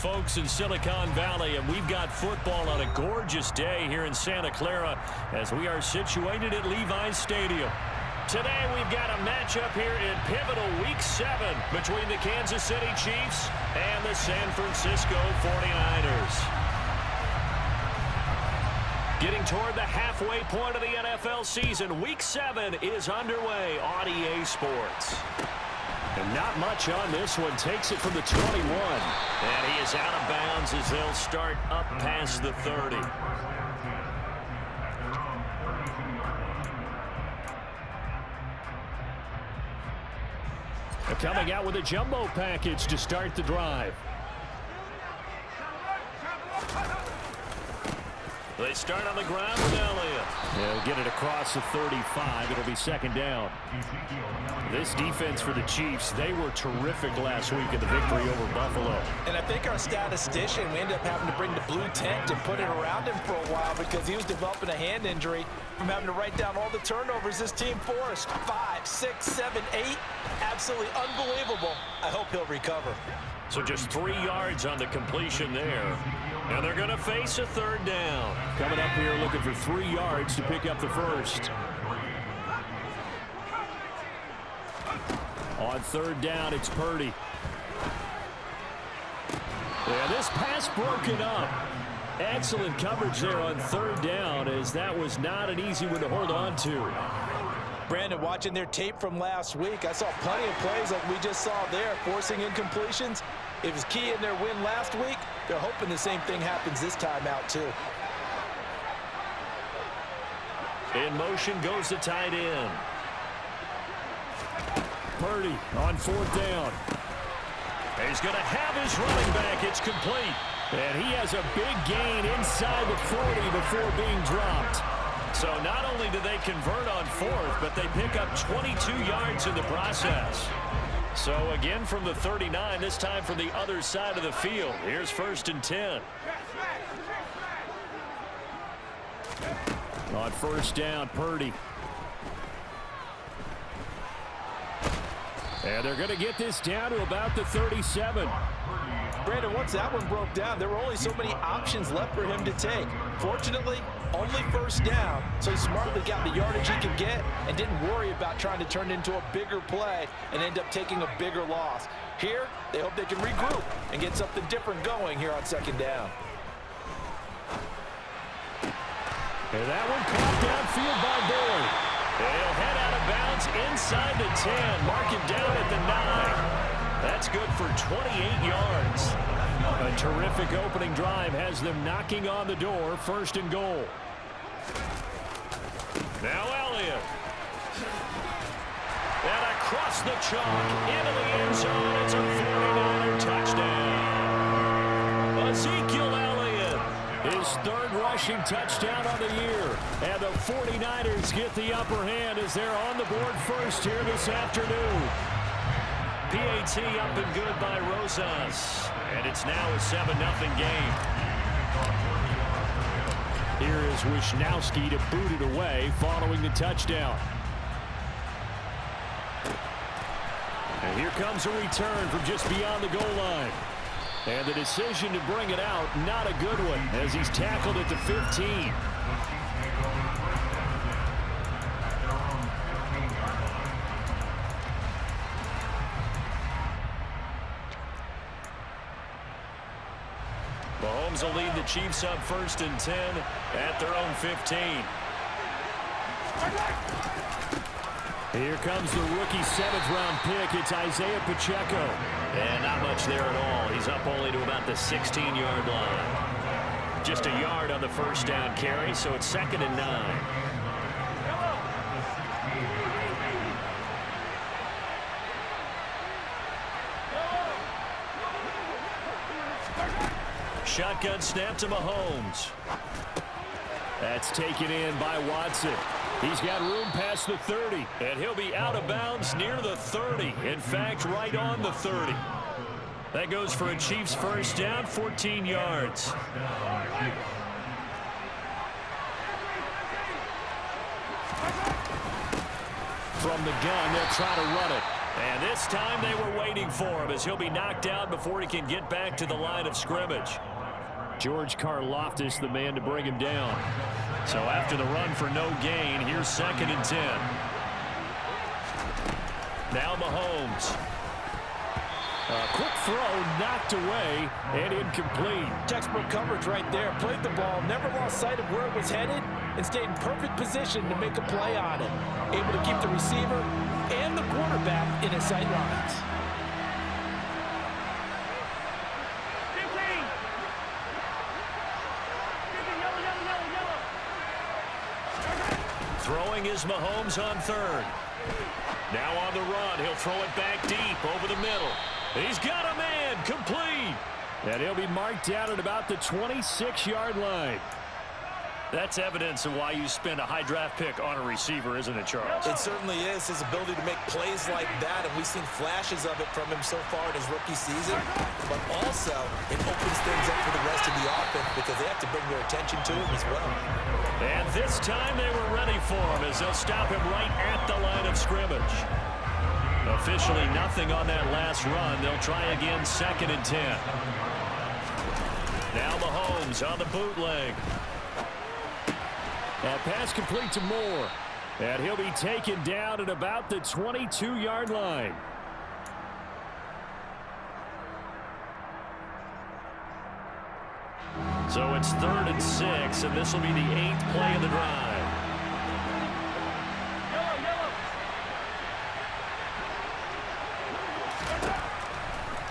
folks in Silicon Valley, and we've got football on a gorgeous day here in Santa Clara as we are situated at Levi's Stadium. Today we've got a matchup here in pivotal Week 7 between the Kansas City Chiefs and the San Francisco 49ers. Getting toward the halfway point of the NFL season, Week 7 is underway on EA Sports. And not much on this one. Takes it from the 21. And he is out of bounds as they'll start up past the 30. Coming out with a jumbo package to start the drive. They start on the ground with Elliott. They'll get it across the 35. It'll be second down. This defense for the Chiefs, they were terrific last week in the victory over Buffalo. And I think our statistician, we ended up having to bring the blue tent and put it around him for a while because he was developing a hand injury from having to write down all the turnovers this team forced. 5, 6, 7, 8. Absolutely unbelievable. I hope he'll recover. So just 3 yards on the completion there. And they're going to face a third down. Coming up here looking for 3 yards to pick up the first. On third down, it's Purdy. Yeah, this pass broken up. Excellent coverage there on third down, as that was not an easy one to hold on to. Brandon, watching their tape from last week, I saw plenty of plays like we just saw there, forcing incompletions. It was key in their win last week. They're hoping the same thing happens this time out, too. In motion goes the tight end. Purdy on fourth down. He's going to have his running back. It's complete. And he has a big gain inside the 40 before being dropped. So not only do they convert on fourth, but they pick up 22 yards in the process. So again from the 39, this time from the other side of the field. Here's first and 10. On first down, Purdy. And they're going to get this down to about the 37. Brandon, once that one broke down, there were only so many options left for him to take. Fortunately, only first down, so he smartly got the yardage he could get and didn't worry about trying to turn it into a bigger play and end up taking a bigger loss. Here, they hope they can regroup and get something different going here on second down. And that one caught downfield by Boyd. They'll head out of bounds inside the 10. Mark it down at the 9. That's good for 28 yards. A terrific opening drive has them knocking on the door. First and goal. Now Elliott. And across the chalk into the end zone. It's a 49er touchdown. Ezekiel Elliott, his third rushing touchdown on the year. And the 49ers get the upper hand as they're on the board first here this afternoon. PAT up and good by Rosas. And it's now a 7-0 game. Here is Wisnowski to boot it away following the touchdown. And here comes a return from just beyond the goal line. And the decision to bring it out, not a good one, as he's tackled at the 15. Mahomes will lead the Chiefs up first and 10 at their own 15. Here comes the rookie 7th-round pick. It's Isaiah Pacheco. And not much there at all. He's up only to about the 16-yard line. Just a yard on the first down carry, so it's second and 9. Shotgun snap to Mahomes. That's taken in by Watson. He's got room past the 30, and he'll be out of bounds near the 30. In fact, right on the 30. That goes for a Chiefs first down, 14 yards. From the gun, they'll try to run it. And this time they were waiting for him as he'll be knocked down before he can get back to the line of scrimmage. George Karlaftis, the man to bring him down. So after the run for no gain, here's 2nd and 10. Now Mahomes. A quick throw knocked away and incomplete. Textbook coverage right there. Played the ball, never lost sight of where it was headed, and stayed in perfect position to make a play on it. Able to keep the receiver and the quarterback in his sight lines. Throwing is Mahomes on 3rd. Now on the run, he'll throw it back deep over the middle. He's got a man, complete. And he'll be marked down at about the 26-yard line. That's evidence of why you spend a high draft pick on a receiver, isn't it, Charles? It certainly is, his ability to make plays like that, and we've seen flashes of it from him so far in his rookie season. But also, it opens things up for the rest of the offense because they have to bring their attention to him as well. And this time they were ready for him as they'll stop him right at the line of scrimmage. Officially nothing on that last run. They'll try again 2nd and 10. Now Mahomes on the bootleg. That pass complete to Moore. And he'll be taken down at about the 22-yard line. So it's 3rd and 6, and this will be the 8th play of the drive.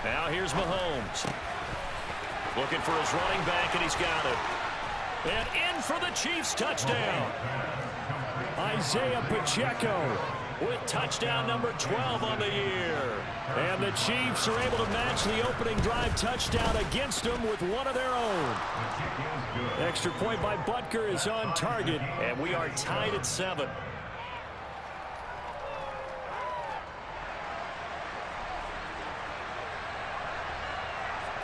Now here's Mahomes. Looking for his running back, and he's got it. And in for the Chiefs touchdown. Isaiah Pacheco with touchdown number 12 on the year. And the Chiefs are able to match the opening drive touchdown against them with one of their own. Extra point by Butker is on target, and we are tied at 7.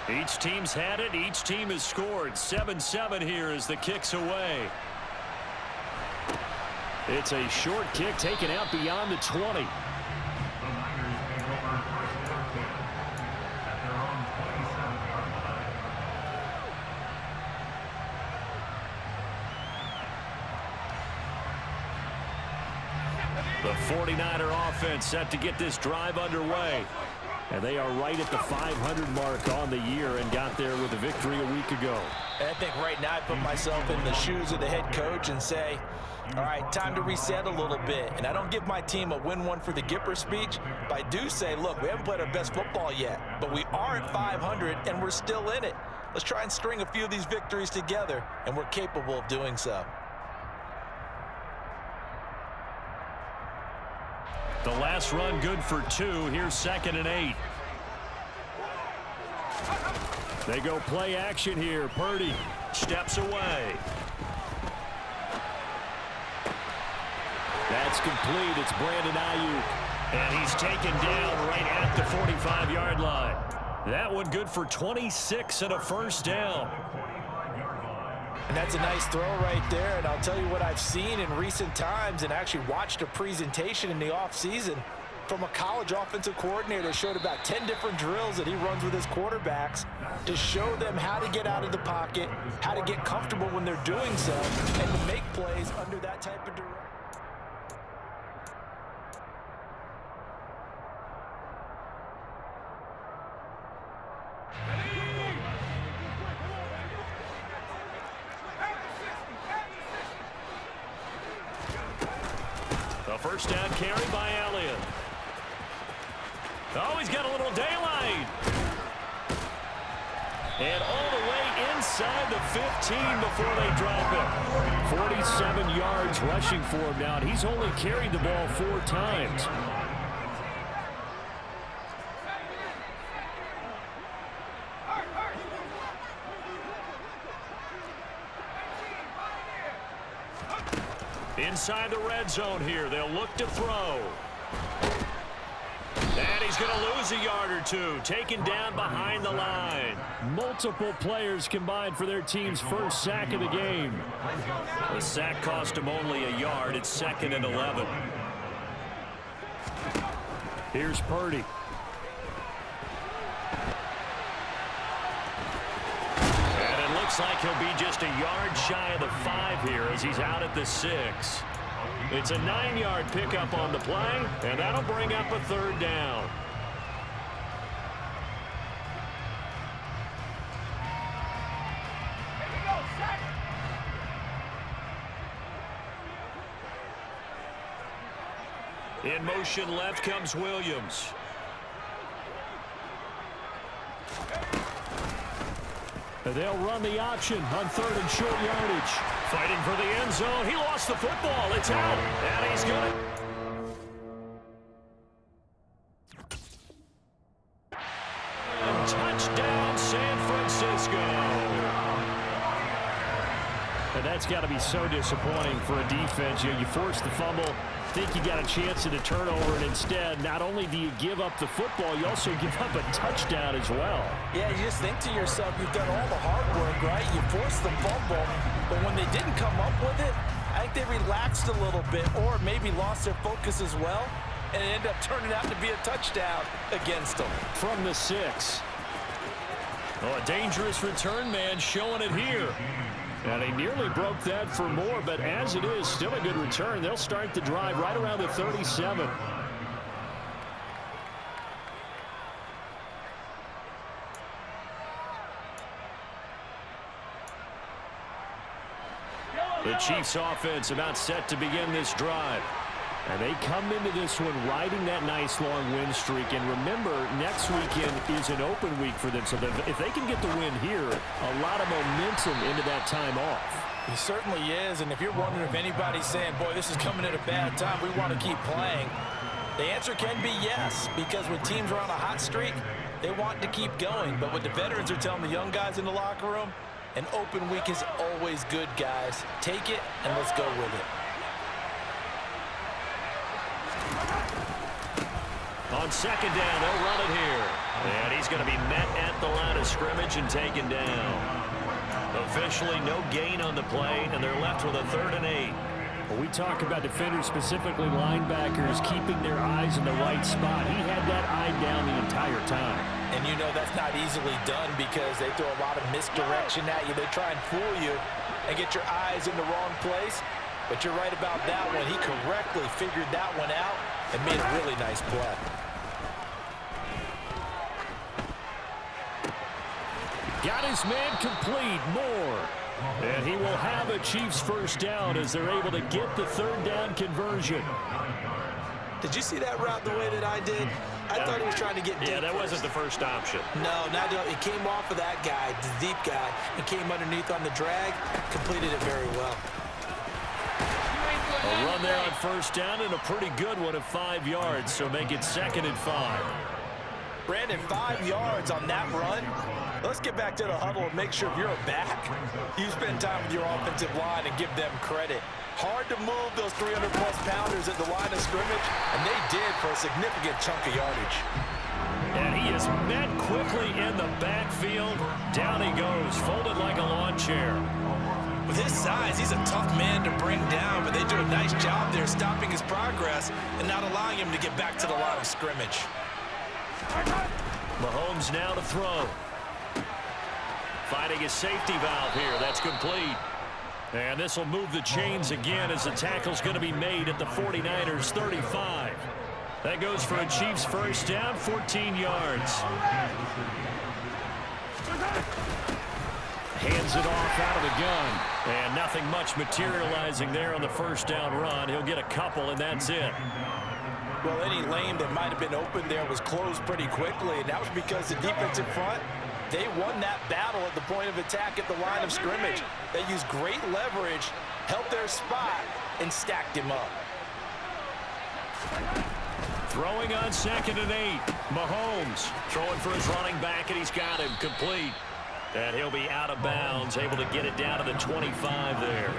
Each team's had it. Each team has scored. 7-7 here as the kick's away. It's a short kick taken out beyond the 20. The 49er offense set to get this drive underway. And they are right at the 500 mark on the year and got there with a victory a week ago. And I think right now I put myself in the shoes of the head coach and say, all right, time to reset a little bit. And I don't give my team a win one for the Gipper speech, but I do say, look, we haven't played our best football yet, but we are at 500 and we're still in it. Let's try and string a few of these victories together, and we're capable of doing so. The last run good for 2. Here's 2nd and 8. They go play action here. Purdy steps away. That's complete. It's Brandon Ayuk. And he's taken down right at the 45-yard line. That one good for 26 and a first down. And that's a nice throw right there, and I'll tell you what I've seen in recent times and actually watched a presentation in the offseason from a college offensive coordinator that showed about 10 different drills that he runs with his quarterbacks to show them how to get out of the pocket, how to get comfortable when they're doing so, and to make plays under that type of direction. First down carry by Elliott. Oh, he's got a little daylight. And all the way inside the 15 before they drop it. 47 yards rushing for him now, and he's only carried the ball 4 times. Inside the red zone here. They'll look to throw. And he's going to lose a yard or 2. Taken down behind the line. Multiple players combined for their team's first sack of the game. The sack cost him only a yard. It's 2nd and 11. Here's Purdy. And it looks like he'll be just a yard shy of the 5 here as he's out at the 6. It's a 9-yard pickup on the play, and that'll bring up a 3rd down. In motion left comes Williams. They'll run the option on 3rd and short yardage. Fighting for the end zone. He lost the football. It's out. And he's going to... Touchdown, San Francisco. And that's got to be so disappointing for a defense. You force the fumble, think you got a chance at a turnover, and instead, not only do you give up the football, you also give up a touchdown as well. Yeah, you just think to yourself, you've done all the hard work, right? You forced the fumble, but when they didn't come up with it, I think they relaxed a little bit or maybe lost their focus as well, and it ended up turning out to be a touchdown against them. From the 6. Oh, a dangerous return man showing it here. And he nearly broke that for more, but as it is, still a good return. They'll start the drive right around the 37. The Chiefs offense about set to begin this drive. And they come into this one riding that nice long win streak. And remember, next weekend is an open week for them. So if they can get the win here, a lot of momentum into that time off. He certainly is. And if you're wondering if anybody's saying, boy, this is coming at a bad time, we want to keep playing, the answer can be yes. Because when teams are on a hot streak, they want to keep going. But what the veterans are telling the young guys in the locker room, an open week is always good, guys. Take it and let's go with it. On 2nd down, they'll run it here. And he's going to be met at the line of scrimmage and taken down. Officially no gain on the play, and they're left with a 3rd and 8. Well, we talk about defenders, specifically linebackers, keeping their eyes in the right spot. He had that eye down the entire time. And you know that's not easily done because they throw a lot of misdirection at you. They try and fool you and get your eyes in the wrong place. But you're right about that one. He correctly figured that one out and made a really nice play. Got his man complete, Moore. And he will have a Chiefs 1st down as they're able to get the 3rd down conversion. Did you see that route the way that I did? I thought he was trying to get deep. Yeah, that wasn't the first option. No, it came off of that guy, the deep guy, and came underneath on the drag, completed it very well. A run there on 1st down and a pretty good one of 5 yards, so make it 2nd and 5. Brandon, 5 yards on that run. Let's get back to the huddle and make sure if you're a back, you spend time with your offensive line and give them credit. Hard to move those 300-plus pounders at the line of scrimmage, and they did for a significant chunk of yardage. And he is met quickly in the backfield. Down he goes, folded like a lawn chair. With his size, he's a tough man to bring down, but they do a nice job there stopping his progress and not allowing him to get back to the line of scrimmage. Mahomes now to throw. Finding his safety valve here. That's complete. And this will move the chains again as the tackle's going to be made at the 49ers 35. That goes for a Chiefs 1st down, 14 yards. Hands it off out of the gun. And nothing much materializing there on the 1st down run. He'll get a couple, and that's it. Well, any lane that might have been open there was closed pretty quickly, and that was because the defensive front, they won that battle at the point of attack at the line of scrimmage. They used great leverage, helped their spot, and stacked him up. Throwing on 2nd and 8. Mahomes throwing for his running back, and he's got him complete. And he'll be out of bounds, able to get it down to the 25 there.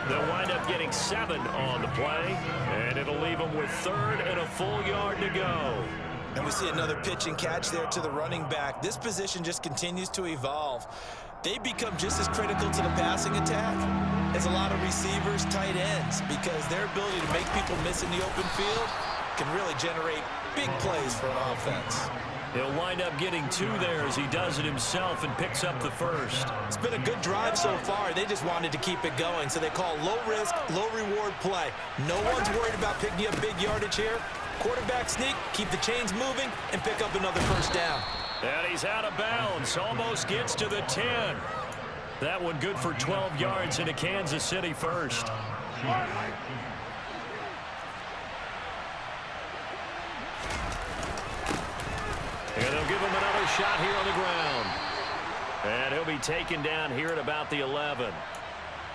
They'll wind up getting 7 on the play, and it'll leave them with 3rd and a full yard to go. And we see another pitch and catch there to the running back. This position just continues to evolve. They become just as critical to the passing attack as a lot of receivers, tight ends, because their ability to make people miss in the open field can really generate big plays for an offense. He'll wind up getting 2 there as he does it himself and picks up the first. It's been a good drive so far. They just wanted to keep it going, so they call low-risk, low-reward play. No one's worried about picking up big yardage here. Quarterback sneak, keep the chains moving, and pick up another first down. And he's out of bounds. Almost gets to the 10. That one good for 12 yards into Kansas City first. And they'll give him another shot here on the ground. And he'll be taken down here at about the 11.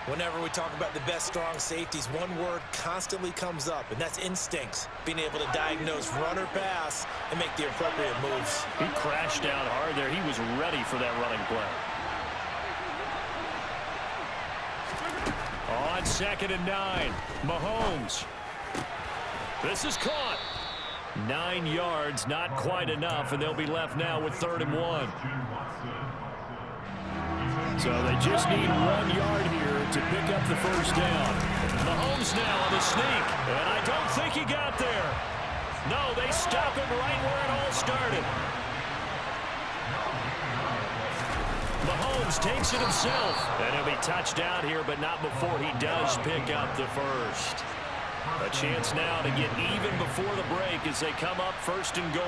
Whenever we talk about the best strong safeties, one word constantly comes up, and that's instincts. Being able to diagnose run or pass and make the appropriate moves. He crashed down hard there. He was ready for that running play. On 2nd and 9, Mahomes. This is caught. 9 yards, not quite enough, and they'll be left now with 3rd and 1. So they just need 1 yard here to pick up the first down. Mahomes now on the sneak, and I don't think he got there. No, they stop him right where it all started. Mahomes takes it himself, and he'll be touched down here, but not before he does pick up the first. A chance now to get even before the break as they come up 1st and goal.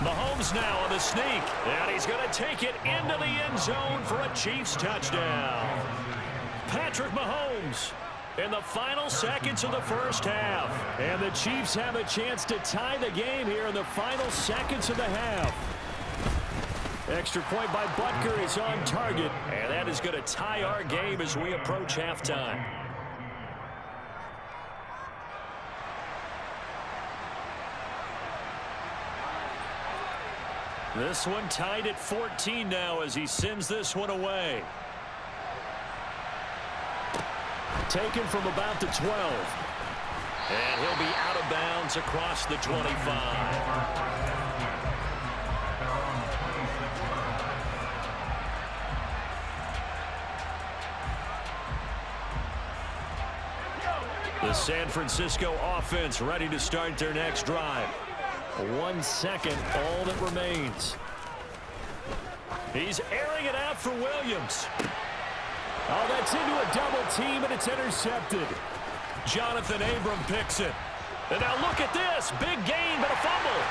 Mahomes now on the sneak, and he's going to take it into the end zone for a Chiefs touchdown. Patrick Mahomes in the final seconds of the first half. And the Chiefs have a chance to tie the game here in the final seconds of the half. Extra point by Butker is on target, and that is going to tie our game as we approach halftime. This one tied at 14 now as he sends this one away. Taken from about the 12. And he'll be out of bounds across the 25. The San Francisco offense ready to start their next drive. 1 second, all that remains. He's airing it out for Williams. Oh, that's into a double team, and it's intercepted. Jonathan Abram picks it. And now look at this. Big gain, but a fumble.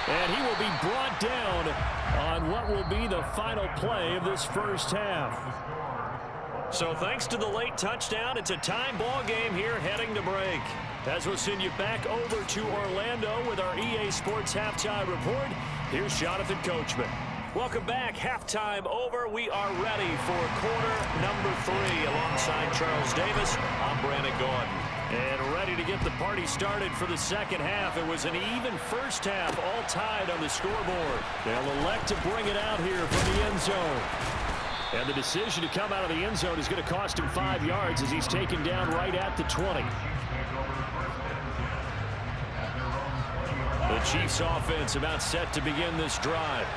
And he will be brought down on what will be the final play of this first half. So thanks to the late touchdown, it's a tie ball game here heading to break. As we'll send you back over to Orlando with our EA Sports Halftime Report, here's Jonathan Coachman. Welcome back. Halftime over. We are ready for quarter number 3 alongside Charles Davis. I'm Brandon Gordon. And ready to get the party started for the second half. It was an even first half, all tied on the scoreboard. They'll elect to bring it out here from the end zone. And the decision to come out of the end zone is going to cost him 5 yards as he's taken down right at the 20. The Chiefs offense about set to begin this drive.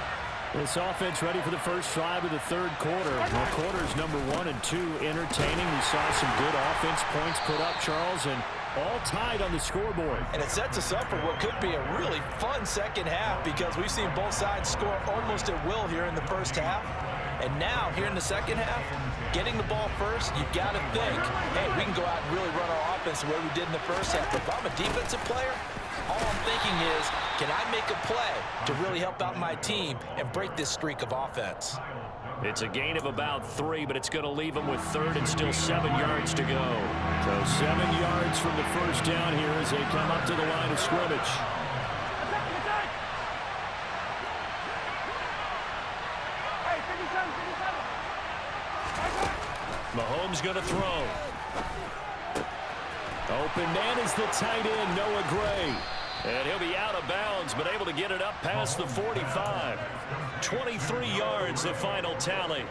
This offense ready for the first drive of the third quarter. Well, quarters number 1 and 2 entertaining. We saw some good offense points put up, Charles, and all tied on the scoreboard. And it sets us up for what could be a really fun second half because we've seen both sides score almost at will here in the first half. And now, here in the second half, getting the ball first, you've got to think, hey, we can go out and really run our offense the way we did in the first half. If I'm a defensive player, all I'm thinking is, can I make a play to really help out my team and break this streak of offense? It's a gain of about 3, but it's going to leave them with 3rd and still 7 yards to go. So 7 yards from the first down here as they come up to the line of scrimmage. Mahomes going to throw. Open man is the tight end, Noah Gray. And he'll be out of bounds, but able to get it up past the 45. 23 yards, the final tally.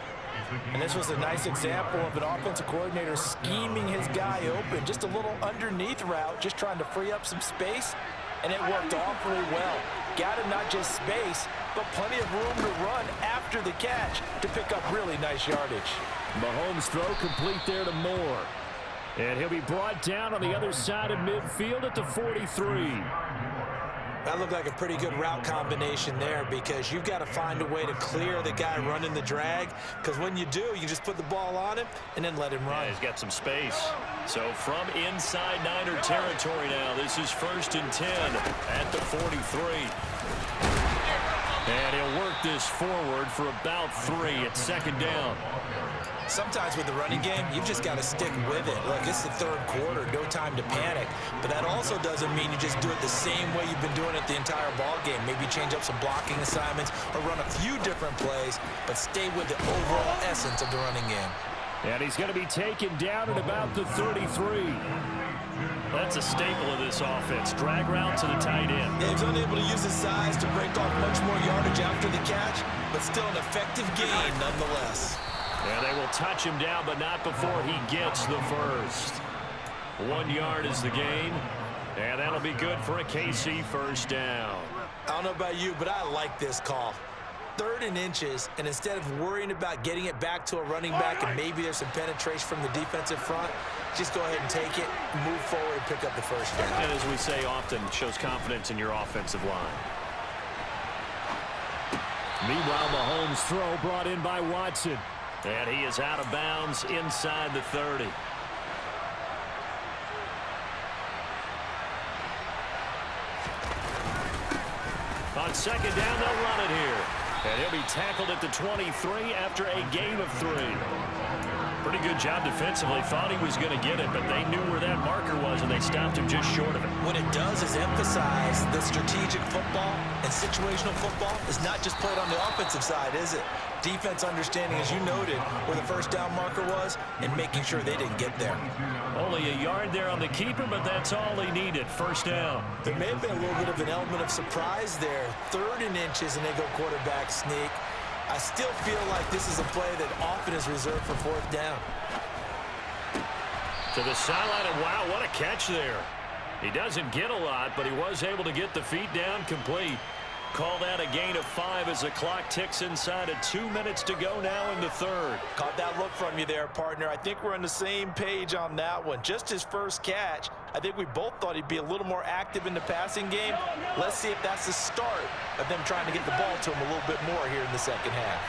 And this was a nice example of an offensive coordinator scheming his guy open. Just a little underneath route, just trying to free up some space, and it worked awfully well. got him not just space, but plenty of room to run after the catch to pick up really nice yardage. Mahomes' throw complete there to Moore. And he'll be brought down on the other side of midfield at the 43. That looked like a pretty good route combination there because you've got to find a way to clear the guy running the drag, because when you do, you just put the ball on him and then let him run. Yeah, he's got some space. So from inside Niner territory now, this is 1st and 10 at the 43. And he'll work this forward for about 3 at 2nd down. Sometimes with the running game, you've just got to stick with it. Look, it's the 3rd quarter, no time to panic. But that also doesn't mean you just do it the same way you've been doing it the entire ball game. Maybe change up some blocking assignments or run a few different plays, but stay with the overall essence of the running game. And he's going to be taken down at about the 33. That's a staple of this offense. Drag route to the tight end. Yeah, he was unable to use his size to break off much more yardage after the catch, but still an effective gain nonetheless. And they will touch him down, but not before he gets the first. 1 yard is the gain, and that'll be good for a KC first down. I don't know about you, but I like this call. 3rd and inches, and instead of worrying about getting it back to a running back and maybe there's some penetration from the defensive front, just go ahead and take it, move forward, and pick up the first down. And as we say often, shows confidence in your offensive line. Meanwhile, Mahomes' throw brought in by Watson. And he is out of bounds inside the 30. On 2nd down, they'll run it here. And he'll be tackled at the 23 after a gain of 3. Pretty good job defensively. Thought he was going to get it, but they knew where that marker was, and they stopped him just short of it. What it does is emphasize the strategic football, and situational football is not just played on the offensive side, is it? Defense understanding, as you noted, where the first down marker was and making sure they didn't get there. Only a yard there on the keeper, but that's all he needed. First down. There may have been a little bit of an element of surprise there. 3rd and inches, and they go quarterback sneak. I still feel like this is a play that often is reserved for 4th down. To the sideline, and wow, what a catch there. He doesn't get a lot, but he was able to get the feet down complete. Call that a gain of 5 as the clock ticks inside of 2 minutes to go now in the 3rd. Caught that look from you there, partner. I think we're on the same page on that one. Just his first catch. I think we both thought he'd be a little more active in the passing game. Let's see if that's the start of them trying to get the ball to him a little bit more here in the 2nd half.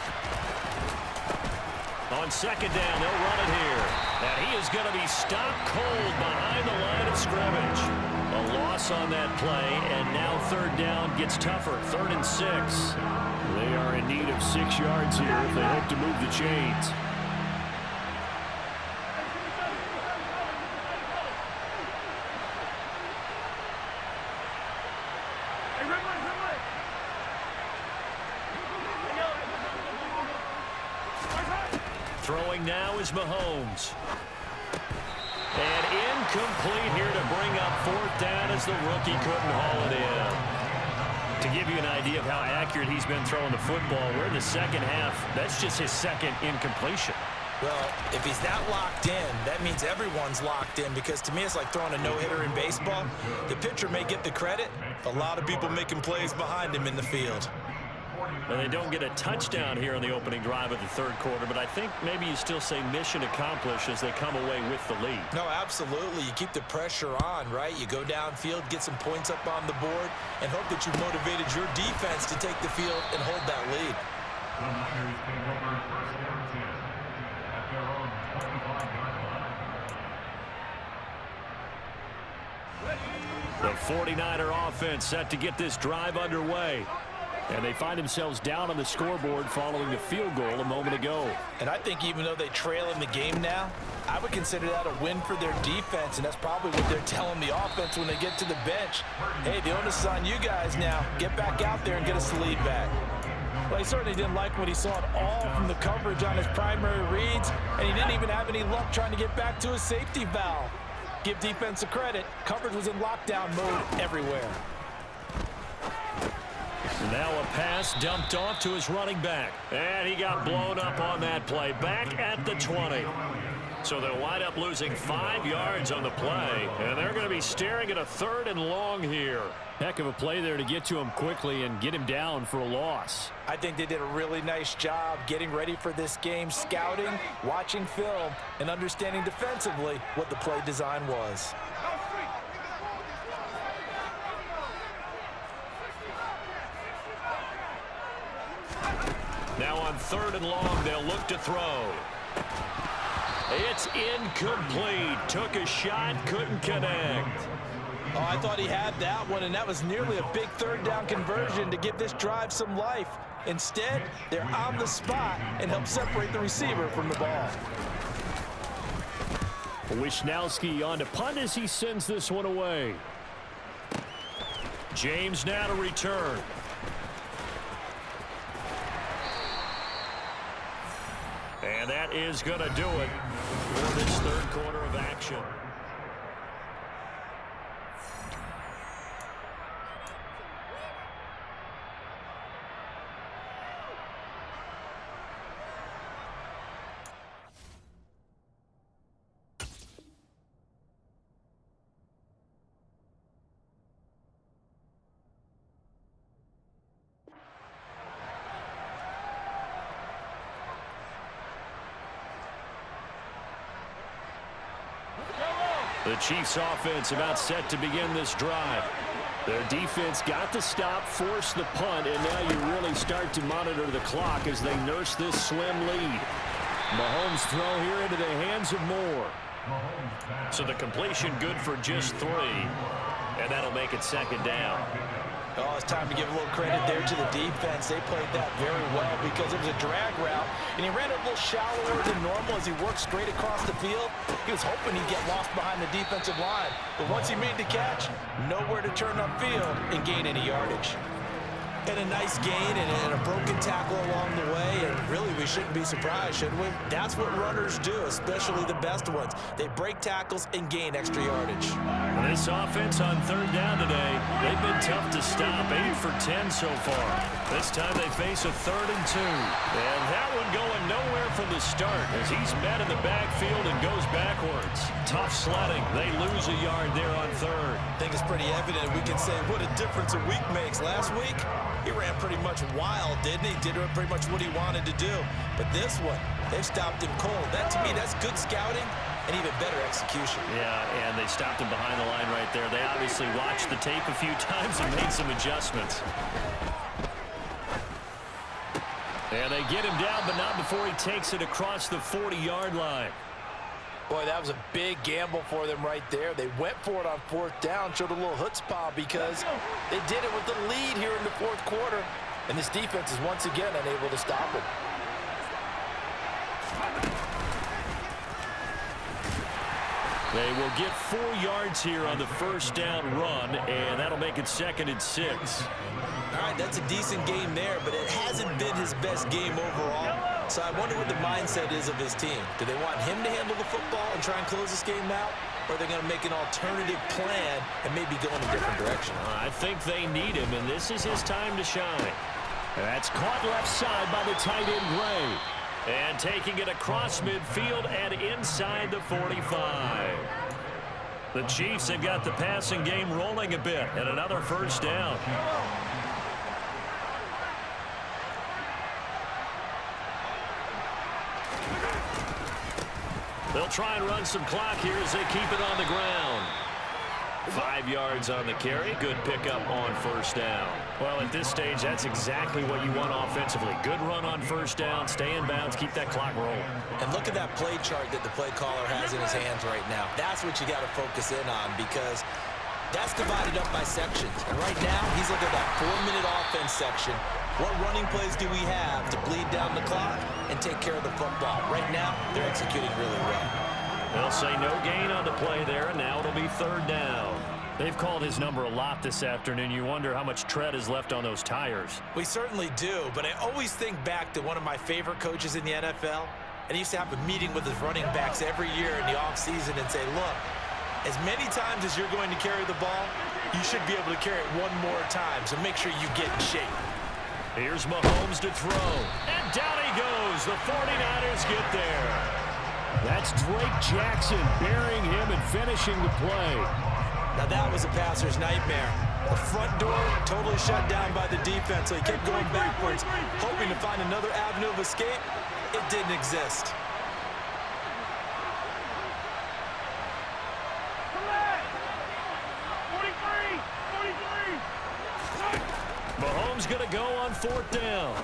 On 2nd down, they'll run it here. And he is going to be stopped cold behind the line of scrimmage. A loss on that play, and now 3rd down gets tougher. 3rd and 6. They are in need of 6 yards here if they hope to move the chains. Throwing now is Mahomes. And incomplete here to bring up 4th down as the rookie couldn't haul it in. To give you an idea of how accurate he's been throwing the football, we're in the 2nd half. That's just his 2nd incompletion. Well, if he's that locked in, that means everyone's locked in, because to me it's like throwing a no-hitter in baseball. The pitcher may get the credit, a lot of people making plays behind him in the field. And they don't get a touchdown here on the opening drive of the 3rd quarter, but I think maybe you still say mission accomplished as they come away with the lead. No, absolutely. You keep the pressure on, right? You go downfield, get some points up on the board, and hope that you've motivated your defense to take the field and hold that lead. The 49er offense set to get this drive underway. And they find themselves down on the scoreboard following the field goal a moment ago. And I think even though they trail in the game now, I would consider that a win for their defense, and that's probably what they're telling the offense when they get to the bench. Hey, the onus is on you guys now. Get back out there and get us the lead back. Well, he certainly didn't like what he saw at all from the coverage on his primary reads, and he didn't even have any luck trying to get back to his safety valve. Give defense a credit. Coverage was in lockdown mode everywhere. Now a pass dumped off to his running back. And he got blown up on that play. Back at the 20. So they'll wind up losing 5 yards on the play, and they're going to be staring at a 3rd and long here. Heck of a play there to get to him quickly and get him down for a loss. I think they did a really nice job getting ready for this game, scouting, watching film, and understanding defensively what the play design was. Now on 3rd and long, they'll look to throw. It's incomplete. Took a shot, couldn't connect. Oh, I thought he had that one, and that was nearly a big 3rd down conversion to give this drive some life. Instead, they're on the spot and help separate the receiver from the ball. Wisnowski on to punt as he sends this one away. James now to return. And that is going to do it for this 3rd quarter of action. The Chiefs offense about set to begin this drive. Their defense got the stop, forced the punt, and now you really start to monitor the clock as they nurse this slim lead. Mahomes throw here into the hands of Moore. So the completion good for just 3, and that'll make it 2nd down. Oh, it's time to give a little credit there to the defense. They played that very well because it was a drag route, and he ran it a little shallower than normal as he worked straight across the field. He was hoping he'd get lost behind the defensive line, but once he made the catch, nowhere to turn upfield and gain any yardage. And a nice gain and a broken tackle along the way, and really we shouldn't be surprised, should we? That's what runners do, especially the best ones. They break tackles and gain extra yardage. This offense on 3rd down today, they've been tough to stop, 8 for 10 so far. This time they face a 3rd and 2. And that one going nowhere from the start as he's met in the backfield and goes backwards. Tough sledding. They lose a yard there on 3rd. I think it's pretty evident. We can say what a difference a week makes. Last week, he ran pretty much wild, didn't he? Did pretty much what he wanted to do. But this one, they've stopped him cold. That, to me, that's good scouting and even better execution. Yeah, and they stopped him behind the line right there. They obviously watched the tape a few times and made some adjustments. And they get him down, but not before he takes it across the 40-yard line. Boy, that was a big gamble for them right there. They went for it on 4th down, showed a little chutzpah because they did it with the lead here in the 4th quarter. And this defense is once again unable to stop it. They will get 4 yards here on the 1st down run, and that'll make it 2nd and 6. All right, that's a decent game there, but it hasn't been his best game overall. So I wonder what the mindset is of his team. Do they want him to handle the football and try and close this game out? Or are they going to make an alternative plan and maybe go in a different direction? I think they need him, and this is his time to shine. That's caught left side by the tight end, Gray. And taking it across midfield and inside the 45. The Chiefs have got the passing game rolling a bit, and another 1st down. They'll try and run some clock here as they keep it on the ground. 5 yards on the carry. Good pickup on 1st down. Well, at this stage, that's exactly what you want offensively. Good run on 1st down. Stay in bounds. Keep that clock rolling. And look at that play chart that the play caller has in his hands right now. That's what you got to focus in on because that's divided up by sections. And right now, he's looking at that 4-minute offense section. What running plays do we have to bleed down the clock and take care of the football? Right now, they're executing really well. They'll say no gain on the play there, and now it'll be 3rd down. They've called his number a lot this afternoon. You wonder how much tread is left on those tires. We certainly do, but I always think back to one of my favorite coaches in the NFL, and he used to have a meeting with his running backs every year in the offseason and say, look, as many times as you're going to carry the ball, you should be able to carry it one more time, so make sure you get in shape. Here's Mahomes to throw, and down he goes. The 49ers get there. That's Drake Jackson burying him and finishing the play. Now that was a passer's nightmare. The front door totally shut down by the defense, so he kept going backwards, hoping to find another avenue of escape. It didn't exist. Mahomes going to go on 4th down.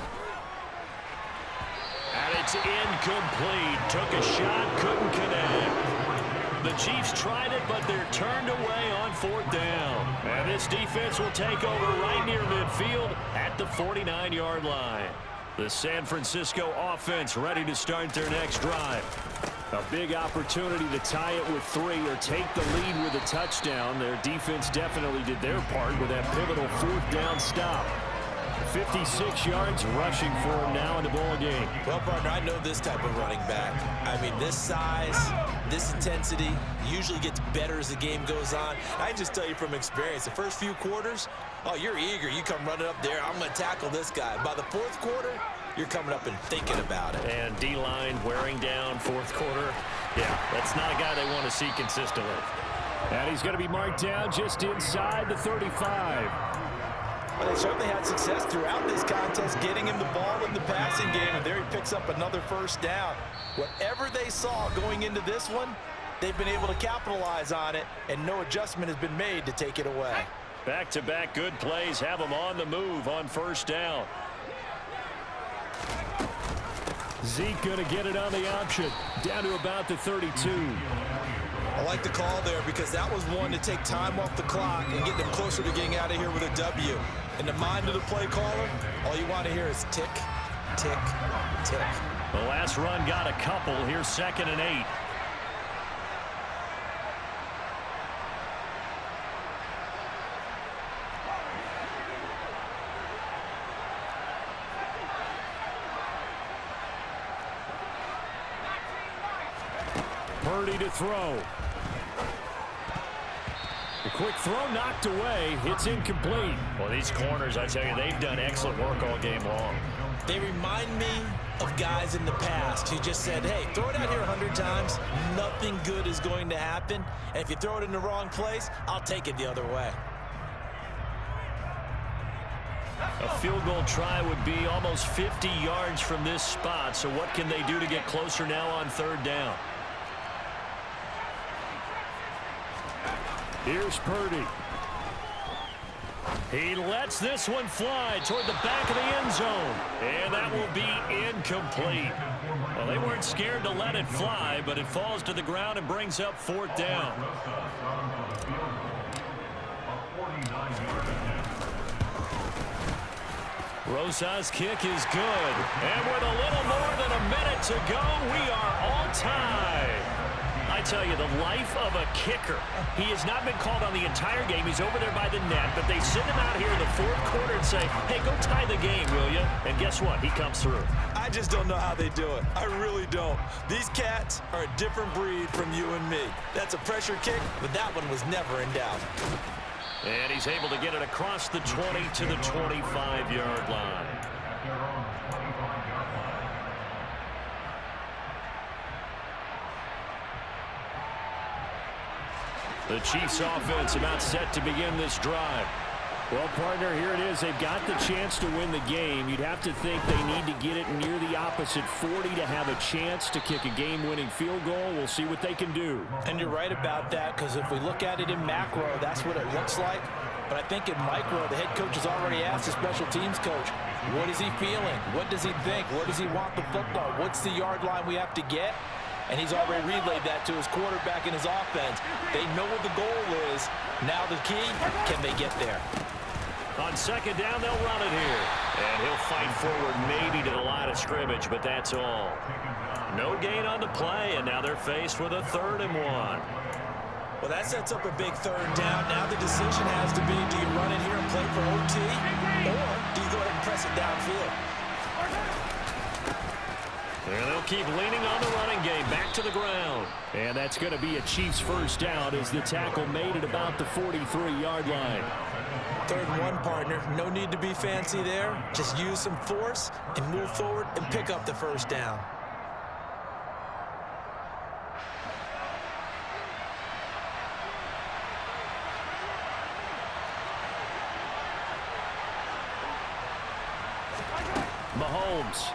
And it's incomplete. Took a shot, couldn't connect. The Chiefs tried it, but they're turned away on 4th down. And this defense will take over right near midfield at the 49-yard line. The San Francisco offense ready to start their next drive. A big opportunity to tie it with 3 or take the lead with a touchdown. Their defense definitely did their part with that pivotal 4th down stop. 56 yards rushing for him now in the ball game. Well, partner, I know this type of running back. I mean, this size, this intensity usually gets better as the game goes on. I can just tell you from experience, the first few quarters, oh, you're eager. You come running up there, I'm going to tackle this guy. By the 4th quarter, you're coming up and thinking about it. And D-line wearing down 4th quarter. Yeah, that's not a guy they want to see consistently. And he's going to be marked down just inside the 35. Well, they certainly had success throughout this contest, getting him the ball in the passing game, and there he picks up another 1st down. Whatever they saw going into this one, they've been able to capitalize on it, and no adjustment has been made to take it away. Back-to-back good plays have him on the move on 1st down. Zeke going to get it on the option, down to about the 32. I like the call there because that was one to take time off the clock and get them closer to getting out of here with a W. In the mind of the play caller, all you want to hear is tick, tick, tick. The last run got a couple. Here's 2nd and 8. Purdy to throw. The quick throw knocked away. It's incomplete. Well, these corners, I tell you, they've done excellent work all game long. They remind me of guys in the past who just said, hey, throw it out here 100 times. Nothing good is going to happen. And if you throw it in the wrong place, I'll take it the other way. A field goal try would be almost 50 yards from this spot. So what can they do to get closer now on 3rd down? Here's Purdy. He lets this one fly toward the back of the end zone. And that will be incomplete. Well, they weren't scared to let it fly, but it falls to the ground and brings up 4th down. Rosas' kick is good. And with a little more than a minute to go, we are all tied. I tell you, the life of a kicker. He has not been called on the entire game. He's over there by the net, but they send him out here in the 4th quarter and say, hey, go tie the game, will you? And guess what? He comes through. I just don't know how they do it. I really don't. These cats are a different breed from you and me. That's a pressure kick, but that one was never in doubt. And he's able to get it across the 20 to the 25-yard line. The Chiefs offense about set to begin this drive. Well, partner, here it is. They've got the chance to win the game. You'd have to think they need to get it near the opposite 40 to have a chance to kick a game-winning field goal. We'll see what they can do. And you're right about that, because if we look at it in macro, that's what it looks like. But I think in micro, the head coach has already asked the special teams coach, what is he feeling? What does he think? Where does he want the football? What's the yard line we have to get? And he's already relayed that to his quarterback and his offense. They know what the goal is. Now the key, can they get there? On 2nd down, they'll run it here. And he'll fight forward maybe to the line of scrimmage, but that's all. No gain on the play, and now they're faced with a 3rd and 1. Well, that sets up a big 3rd down. Now the decision has to be, do you run it here and play for OT, or do you go ahead and press it downfield? And they'll keep leaning on the running game, back to the ground. And that's going to be a Chiefs 1st down as the tackle made at about the 43-yard line. 3rd and 1, partner. No need to be fancy there. Just use some force and move forward and pick up the 1st down. Mahomes.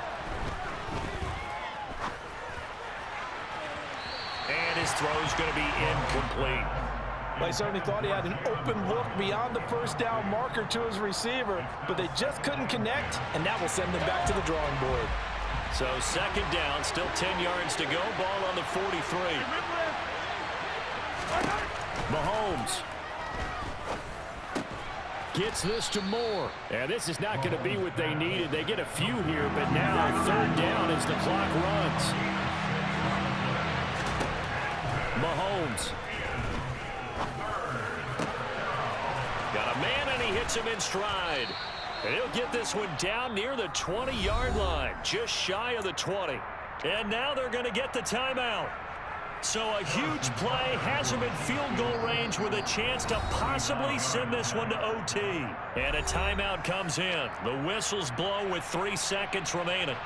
And his throw's going to be incomplete. They certainly thought he had an open look beyond the first down marker to his receiver, but they just couldn't connect, and that will send them back to the drawing board. So second down, still 10 yards to go. Ball on the 43. Mahomes gets this to Moore. And this is not going to be what they needed. They get a few here, but now third down as the clock runs. Mahomes. Got a man, and he hits him in stride. And he'll get this one down near the 20-yard line, just shy of the 20. And now they're going to get the timeout. So a huge play has him in field goal range with a chance to possibly send this one to OT. And a timeout comes in. The whistles blow with 3 seconds remaining.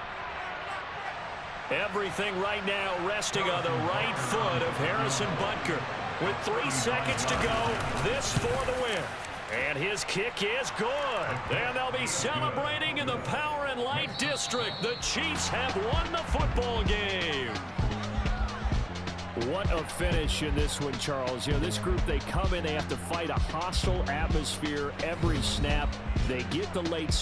Everything right now resting on the right foot of Harrison Butker. With 3 seconds to go, this for the win. And his kick is good. And they'll be celebrating in the Power and Light District. The Chiefs have won the football game. What a finish in this one, Charles. You know, this group, they come in, they have to fight a hostile atmosphere every snap. They get the late